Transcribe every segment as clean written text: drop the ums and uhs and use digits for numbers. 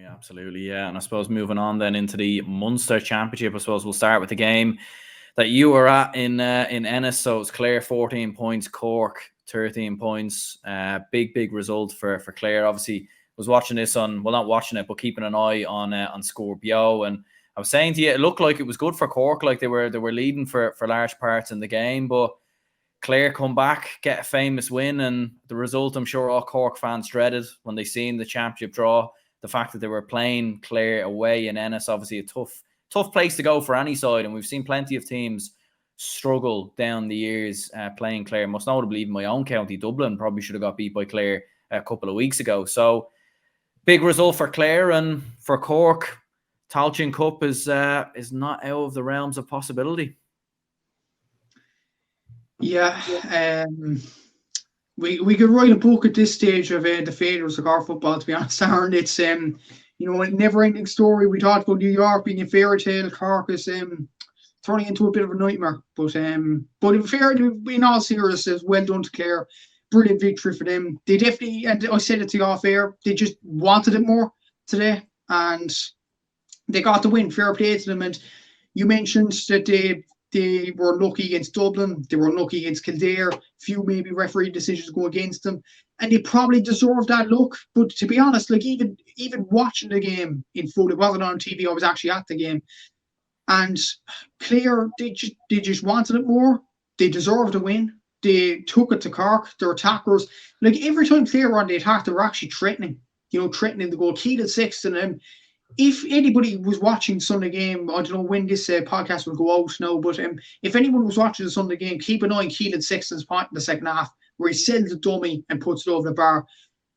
Absolutely, yeah. And I suppose moving on then into the Munster Championship, I suppose we'll start with the game that you were at in Ennis. So it's Clare 14 points, Cork 13 points. Big result for Clare. Obviously, was watching this on, well, not watching it, but keeping an eye on Scorpio. And I was saying to you, it looked like it was good for Cork, like they were leading for large parts in the game, but Clare come back, get a famous win, and the result I'm sure all Cork fans dreaded when they seen the championship draw. The fact that they were playing Clare away in Ennis, obviously a tough place to go for any side, and we've seen plenty of teams struggle down the years playing Clare. Most notably, even my own county, Dublin, probably should have got beat by Clare a couple of weeks ago. So big result for Clare, and for Cork, Tailteann Cup is not out of the realms of possibility. Yeah, we could write a book at this stage of the failures of our football, to be honest, Aaron. It's a never-ending story. We talked about New York being a fairy tale. Cork is turning into a bit of a nightmare. But in all seriousness, well done to Clare. Brilliant victory for them. They definitely, and I said it to you off air, they just wanted it more today, and they got the win. Fair play to them. And you mentioned that they were unlucky against Dublin. They were unlucky against Kildare. Few maybe referee decisions go against them. And they probably deserved that look. But to be honest, like even watching the game in full, it wasn't on TV. I was actually at the game. And Clare, they just wanted it more. They deserved a win. They took it to Cork. Their attackers, like every time Clare were on the attack, they were actually threatening the goal. Keelan Sexton, and if anybody was watching Sunday game, I don't know when this podcast will go out now, but if anyone was watching the Sunday game, keep an eye on Keelan Sexton's point in the second half, where he sends a dummy and puts it over the bar.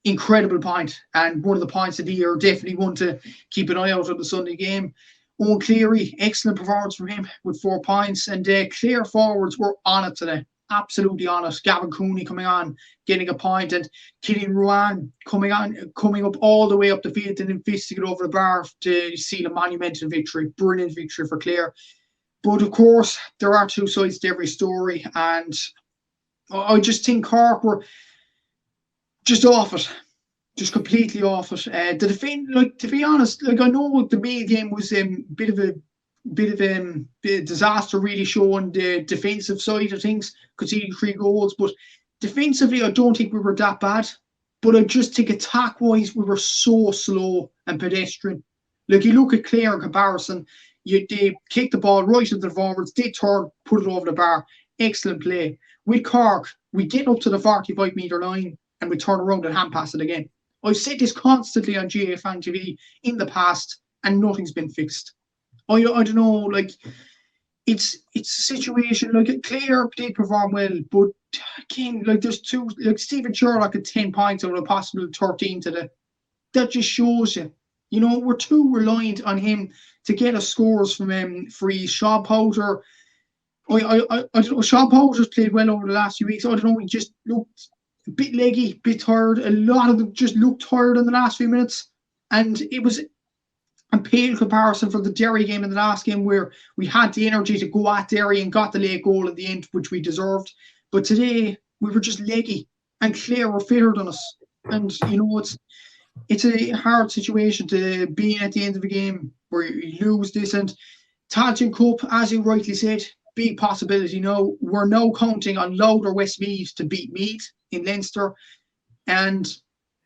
Incredible point, and one of the points of the year. Definitely one to keep an eye out on the Sunday game. Owen Cleary, excellent performance from him with 4 points, and Clare forwards were on it today. Absolutely on it. Gavin Cooney coming on, getting a point, and Killian Ruan coming up all the way up the field and then fisting it over the bar to seal a monumental victory. Brilliant victory for Clare. But of course, there are two sides to every story, and I just think Cork were just off it. Just completely off it. The defense, like, to be honest, like, I know the Mail game was a bit of a disaster, really showing the defensive side of things, conceding 3 goals. But defensively, I don't think we were that bad. But I just think attack-wise, we were so slow and pedestrian. Like, you look at Clare in comparison, they kick the ball right into the forwards, they turn, put it over the bar. Excellent play. With Cork, we get up to the 45-metre line and we turn around and hand pass it again. I've said this constantly on GA Fan TV in the past, and nothing's been fixed. I don't know, like, it's a situation, like, Clare did perform well, but again, like, there's two, like, Stephen Sherlock at 10 points out of a possible 13 today. That just shows you, we're too reliant on him to get us scores from free. Sean Powter, I don't know, Sean Powter's played well over the last few weeks. I don't know, he just looked a bit leggy, a bit tired. A lot of them just looked tired in the last few minutes, and it was a pale comparison for the Derry game in the last game, where we had the energy to go at Derry and got the late goal at the end, which we deserved. But today we were just leggy, and Clare were fitter than us. And it's a hard situation to be in at the end of a game where you lose this. And Tailteann Cup, as you rightly said, big possibility. We're now counting on Louth or Westmeath to beat Meath in Leinster, and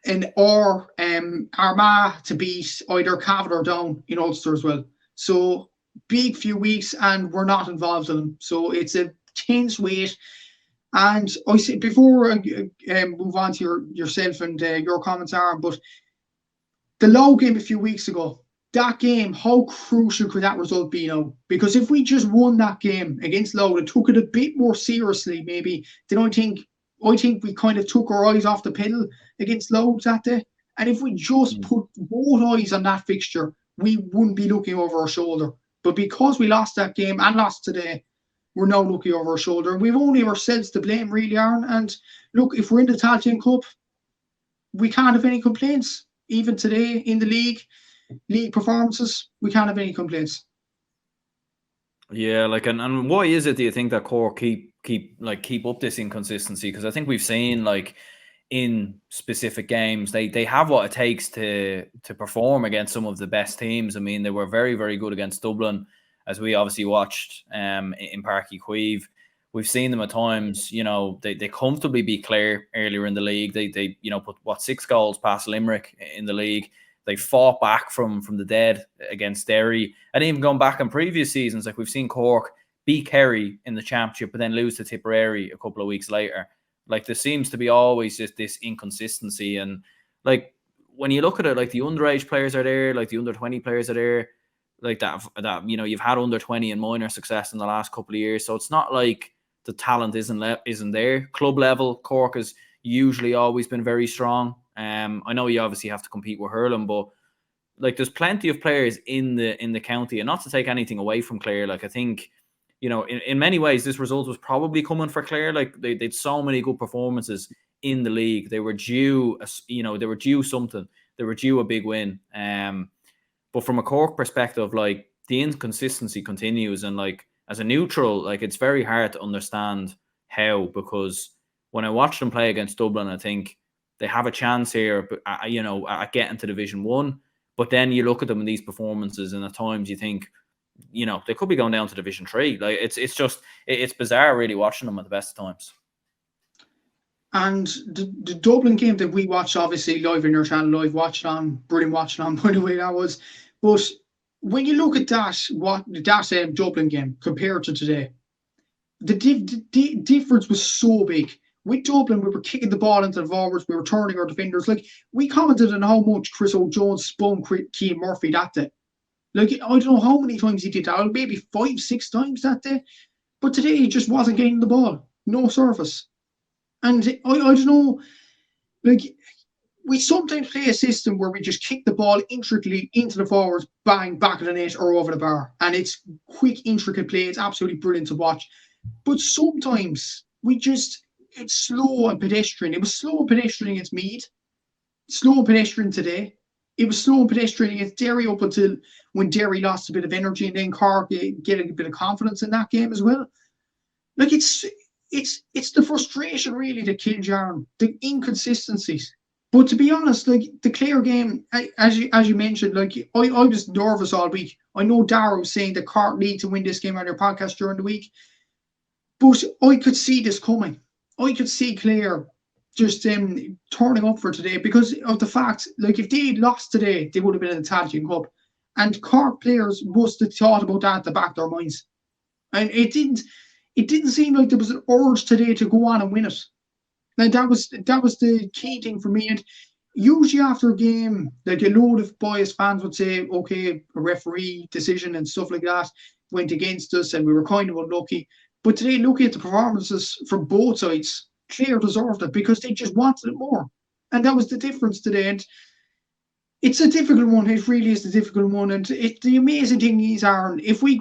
Armagh to beat either Cavan or Down in Ulster as well. So big few weeks, and we're not involved in them. So it's a tense wait. And I say, before I move on to yourself and your comments, Aaron, but the Louth game a few weeks ago, that game, how crucial could that result be now? Because if we just won that game against Louth and took it a bit more seriously, maybe, then I think we kind of took our eyes off the pedal against Louth that day. And if we just put both eyes on that fixture, we wouldn't be looking over our shoulder. But because we lost that game and lost today, we're now looking over our shoulder. We've only ourselves to blame, really, Aaron. And look, if we're in the Tailteann Cup, we can't have any complaints. Even today in the league performances, we can't have any complaints. Yeah, like, and why is it, do you think, that Cork keep up this inconsistency? Because I think we've seen, like, in specific games. They have what it takes to perform against some of the best teams. I mean, they were very, very good against Dublin, as we obviously watched in Páirc Uí Chaoimh. We've seen them at times, they comfortably beat Clare earlier in the league. They put 6 goals past Limerick in the league. They fought back from the dead against Derry. And even going back in previous seasons, like we've seen Cork beat Kerry in the championship, but then lose to Tipperary a couple of weeks later. Like there seems to be always just this inconsistency. And like when you look at it, like the underage players are there, like the under 20 players are there, like that you've had under 20 and minor success in the last couple of years. So it's not like the talent isn't there. Club level, Cork has usually always been very strong. I know you obviously have to compete with hurling, but like there's plenty of players in the county, and not to take anything away from Clare. Like I think, in many ways, this result was probably coming for Clare. Like they did so many good performances in the league. They were due, they were due something. They were due a big win. But from a Cork perspective, like the inconsistency continues, and like as a neutral, like it's very hard to understand how, because when I watch them play against Dublin, I think they have a chance here, at getting to Division 1. But then you look at them in these performances, and at times you think, they could be going down to Division 3. Like it's bizarre really watching them at the best of times. And the Dublin game that we watched, obviously live in your channel, live watching on, brilliant watching on, by the way, that was. But when you look at that Dublin game compared to today, the difference was so big. With Dublin, we were kicking the ball into the forwards, we were turning our defenders. Like we commented on how much Chris O'Jones spun Cian Murphy that day. Like I don't know how many times he did that, maybe 5-6 times that day. But today he just wasn't getting the ball, no surface. And I don't know, like we sometimes play a system where we just kick the ball intricately into the forwards, bang, back of the net or over the bar. And it's quick, intricate play. It's absolutely brilliant to watch. But sometimes it's slow and pedestrian. It was slow and pedestrian against Meath. Slow and pedestrian today. It was slow and pedestrian against Derry up until when Derry lost a bit of energy, and then Cork get a bit of confidence in that game as well. Like it's the frustration really that kills Jaron, the inconsistencies. But to be honest, like the Clare game, as you mentioned, like I was nervous all week. I know Dara was saying that Cork need to win this game on their podcast during the week, but I could see this coming. I could see Clare just turning up for today because of the fact, like if they had lost today, they would have been in the Tailteann Cup. And Cork players must have thought about that at the back of their minds. And it didn't seem like there was an urge today to go on and win it. Like that was the key thing for me. And usually after a game, like a load of Boys fans would say, okay, a referee decision and stuff like that went against us and we were kind of unlucky. But today, looking at the performances from both sides, Clare deserved it because they just wanted it more. And that was the difference today. And it's a difficult one. It really is a difficult one. And the amazing thing is, Aaron, if we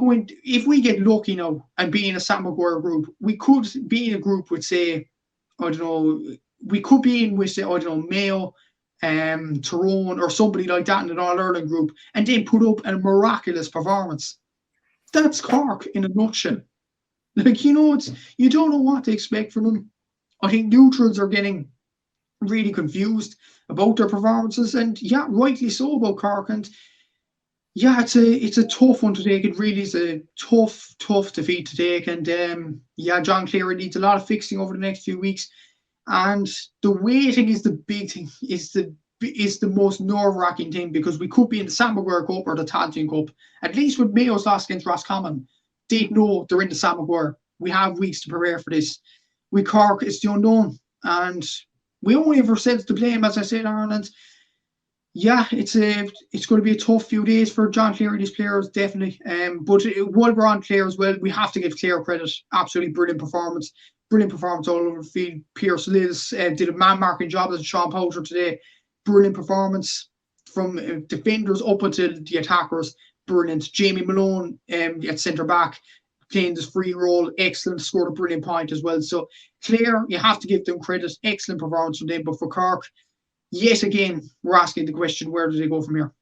get lucky now and be in a Sam Maguire group, we could be in a group with, say, I don't know, we could be in with, say, I don't know, Mayo, Tyrone, or somebody like that in an All-Ireland group, and then put up a miraculous performance. That's Cork in a nutshell. Like, you don't know what to expect from them. I think neutrals are getting really confused about their performances, and yeah, rightly so about Cork. And yeah, it's a tough one to take. It really is a tough defeat to take. And John Cleary needs a lot of fixing over the next few weeks. And the waiting is the big thing. Is the most nerve-wracking thing, because we could be in the Sam Maguire Cup or the Tailteann Cup. At least with Mayo's loss against Roscommon, they know they're in the Sam Maguire. We have weeks to prepare for this. With Cork, it's the unknown, and we only have ourselves to blame, as I said, Aaron. And yeah, it's going to be a tough few days for John Clare and his players, definitely. But while we're on Clare as well, we have to give Clare credit. Absolutely brilliant performance all over the field. Pierce Liz did a man-marking job as Sean Powter today. Brilliant performance from defenders up until the attackers. Brilliant. Jamie Malone at centre-back, playing this free role, excellent, scored a brilliant point as well. So Clare, you have to give them credit. Excellent performance from them. But for Cork, yet again, we're asking the question, where do they go from here?